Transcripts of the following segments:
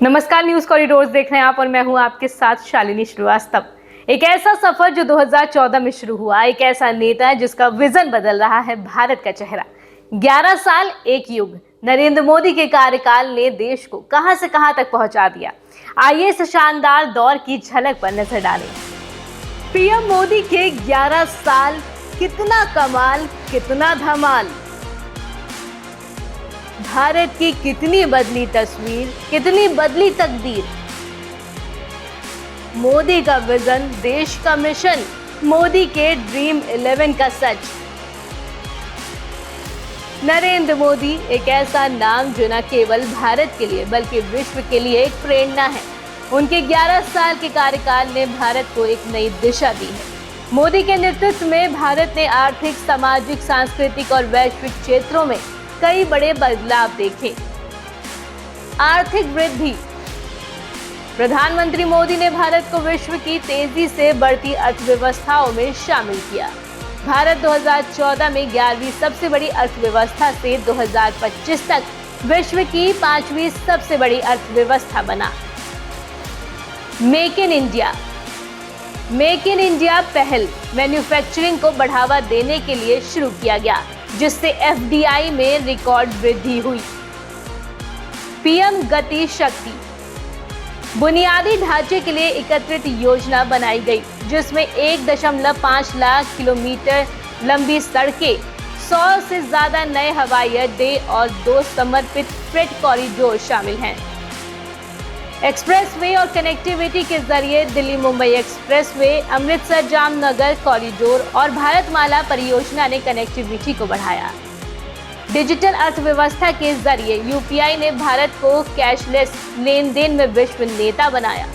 नमस्कार, news corridors देख रहे हैं आप और मैं हूं आपके साथ शालिनी श्रीवास्तव। एक ऐसा सफर जो 2014 में शुरू हुआ, एक ऐसा नेता है जिसका विजन बदल रहा है भारत का चेहरा। 11 साल एक युग, नरेंद्र मोदी के कार्यकाल ने देश को कहां से कहां तक पहुंचा दिया। आइए इस शानदार दौर की झलक पर नजर डालें। पीएम मोदी के 11 साल, कितना कमाल, कितना धमाल। भारत की कितनी बदली तस्वीर, कितनी बदली तकदीर। मोदी का विजन, देश का मिशन, मोदी के ड्रीम 11 का सच। नरेंद्र मोदी एक ऐसा नाम जो न केवल भारत के लिए बल्कि विश्व के लिए एक प्रेरणा है। उनके 11 साल के कार्यकाल ने भारत को एक नई दिशा दी है। मोदी के नेतृत्व में भारत ने आर्थिक, सामाजिक, सांस्कृतिक और वैश्विक क्षेत्रों में कई बड़े बदलाव देखे। आर्थिक वृद्धि। प्रधानमंत्री मोदी ने भारत को विश्व की तेजी से बढ़ती अर्थव्यवस्थाओं में शामिल किया। भारत 2014 में 11वीं सबसे बड़ी अर्थव्यवस्था से 2025 तक विश्व की 5वीं सबसे बड़ी अर्थव्यवस्था बना। Make in India. Make in India पहल मैन्युफैक्चरिंग को बढ़ावा देने के लिए शुरू किया गया, जिससे एफडीआई में रिकॉर्ड वृद्धि हुई। पीएम गति शक्ति। बुनियादी ढांचे के लिए एकत्रित योजना बनाई गई, जिसमें 1.5 लाख किलोमीटर लंबी सड़कें, 100 से ज्यादा नए हवाई अड्डे और 2 समर्पित फ्रेट कॉरिडोर शामिल हैं। एक्सप्रेसवे और कनेक्टिविटी के जरिए दिल्ली मुंबई एक्सप्रेसवे, अमृतसर जामनगर कॉरिडोर और भारतमाला परियोजना ने कनेक्टिविटी को बढ़ाया। डिजिटल अर्थव्यवस्था के जरिए यूपीआई ने भारत को कैशलेस लेन देन में विश्व नेता बनाया।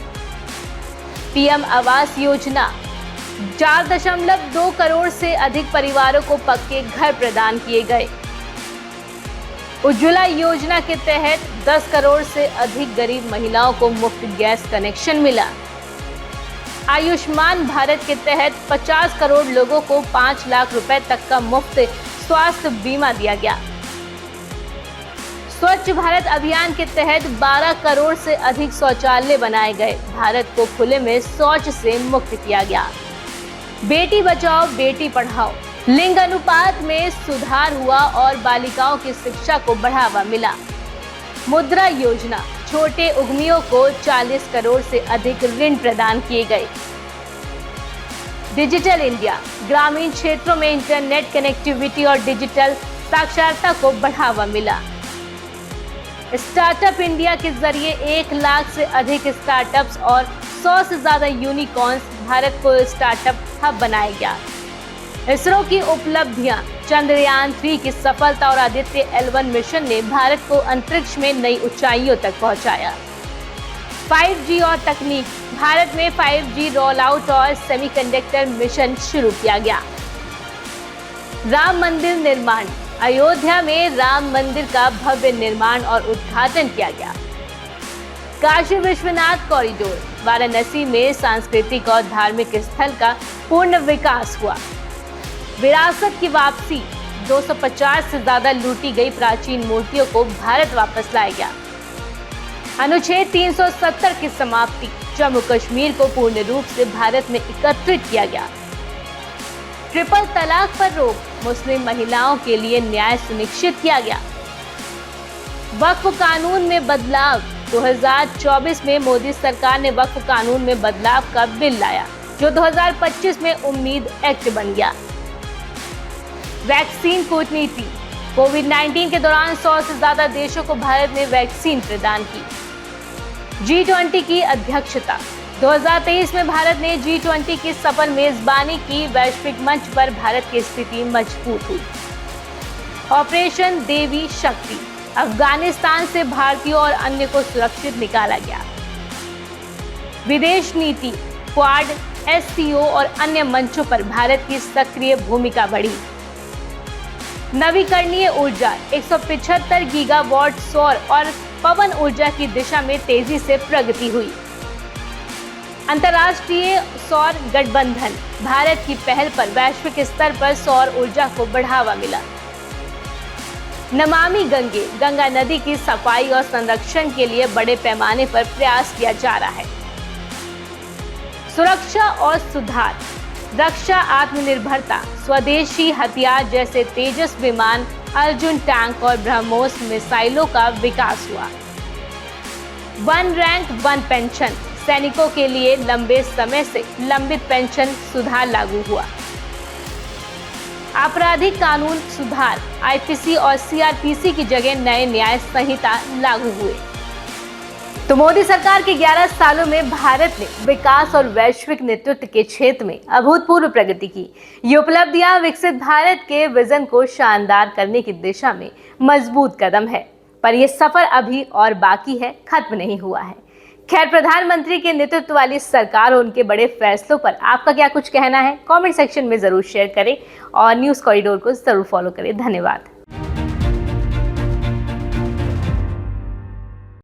पीएम आवास योजना। 4.2 करोड़ से अधिक परिवारों को पक्के घर प्रदान किए गए। उज्ज्वला योजना के तहत 10 करोड़ से अधिक गरीब महिलाओं को मुफ्त गैस कनेक्शन मिला। आयुष्मान भारत के तहत 50 करोड़ लोगों को 5 लाख रुपए तक का मुफ्त स्वास्थ्य बीमा दिया गया। स्वच्छ भारत अभियान के तहत 12 करोड़ से अधिक शौचालय बनाए गए। भारत को खुले में शौच से मुक्त किया गया। बेटी बचाओ बेटी पढ़ाओ। लिंग अनुपात में सुधार हुआ और बालिकाओं की शिक्षा को बढ़ावा मिला। मुद्रा योजना। छोटे उद्यमियों को 40 करोड़ से अधिक ऋण प्रदान किए गए। Digital India. ग्रामीण क्षेत्रों में इंटरनेट कनेक्टिविटी और डिजिटल साक्षरता को बढ़ावा मिला। स्टार्टअप इंडिया के जरिए 1 लाख से अधिक स्टार्टअप्स और 100 से ज्यादा यूनिकॉर्न्स, भारत को स्टार्टअप हब बनाया गया। इसरो की उपलब्धियां। चंद्रयान 3 की सफलता और आदित्य L1 मिशन ने भारत को अंतरिक्ष में नई ऊंचाइयों तक पहुंचाया। 5G और तकनीक। भारत में 5G रोल आउट और सेमीकंडक्टर मिशन शुरू किया गया। राम मंदिर निर्माण। अयोध्या में राम मंदिर का भव्य निर्माण और उद्घाटन किया गया। काशी विश्वनाथ कॉरिडोर। वाराणसी में सांस्कृतिक और धार्मिक स्थल का पूर्ण विकास हुआ। विरासत की वापसी। 250 से ज्यादा लूटी गई प्राचीन मूर्तियों को भारत वापस लाया गया। अनुच्छेद 370 की समाप्ति। जम्मू कश्मीर को पूर्ण रूप से भारत में एकत्रित किया गया। ट्रिपल तलाक पर रोक। मुस्लिम महिलाओं के लिए न्याय सुनिश्चित किया गया। वक्फ कानून में बदलाव। 2024 में मोदी सरकार ने वक्फ कानून में बदलाव का बिल लाया, जो 2025 में उम्मीद एक्ट बन गया। वैक्सीन कूटनीति। कोविड-19 के दौरान 100 से ज्यादा देशों को भारत ने वैक्सीन प्रदान की। G20 की अध्यक्षता। 2023 में भारत ने G20 की सफल मेजबानी की। वैश्विक मंच पर भारत की स्थिति मजबूत हुई। ऑपरेशन देवी शक्ति। अफगानिस्तान से भारतीयों और अन्य को सुरक्षित निकाला गया। विदेश नीति। क्वाड, SCO और अन्य मंचों पर भारत की सक्रिय भूमिका बढ़ी। नवीकरणीय ऊर्जा। 175 गीगावाट सौर और पवन ऊर्जा की दिशा में तेजी से प्रगति हुई। अंतर्राष्ट्रीय सौर गठबंधन। भारत की पहल पर वैश्विक स्तर पर सौर ऊर्जा को बढ़ावा मिला। नमामि गंगे, गंगा नदी की सफाई और संरक्षण के लिए बड़े पैमाने पर प्रयास किया जा रहा है। सुरक्षा और सुधार, रक्षा आत्मनिर्भरता, स्वदेशी हथियार जैसे तेजस विमान, अर्जुन टैंक और ब्रह्मोस मिसाइलों का विकास हुआ। वन रैंक वन पेंशन, सैनिकों के लिए लंबे समय से लंबित पेंशन सुधार लागू हुआ। आपराधिक कानून सुधार, आईपीसी और सीआरपीसी की जगह नए न्याय संहिता लागू हुए। तो मोदी सरकार के 11 सालों में भारत ने विकास और वैश्विक नेतृत्व के क्षेत्र में अभूतपूर्व प्रगति की। ये उपलब्धियां विकसित भारत के विजन को शानदार करने की दिशा में मजबूत कदम है, पर यह सफर अभी और बाकी है, खत्म नहीं हुआ है। खैर, प्रधानमंत्री के नेतृत्व वाली सरकार और उनके बड़े फैसलों पर आपका क्या कुछ कहना है? कमेंट सेक्शन में जरूर शेयर करें और न्यूज़ कॉरिडोर को जरूर फॉलो करें। धन्यवाद।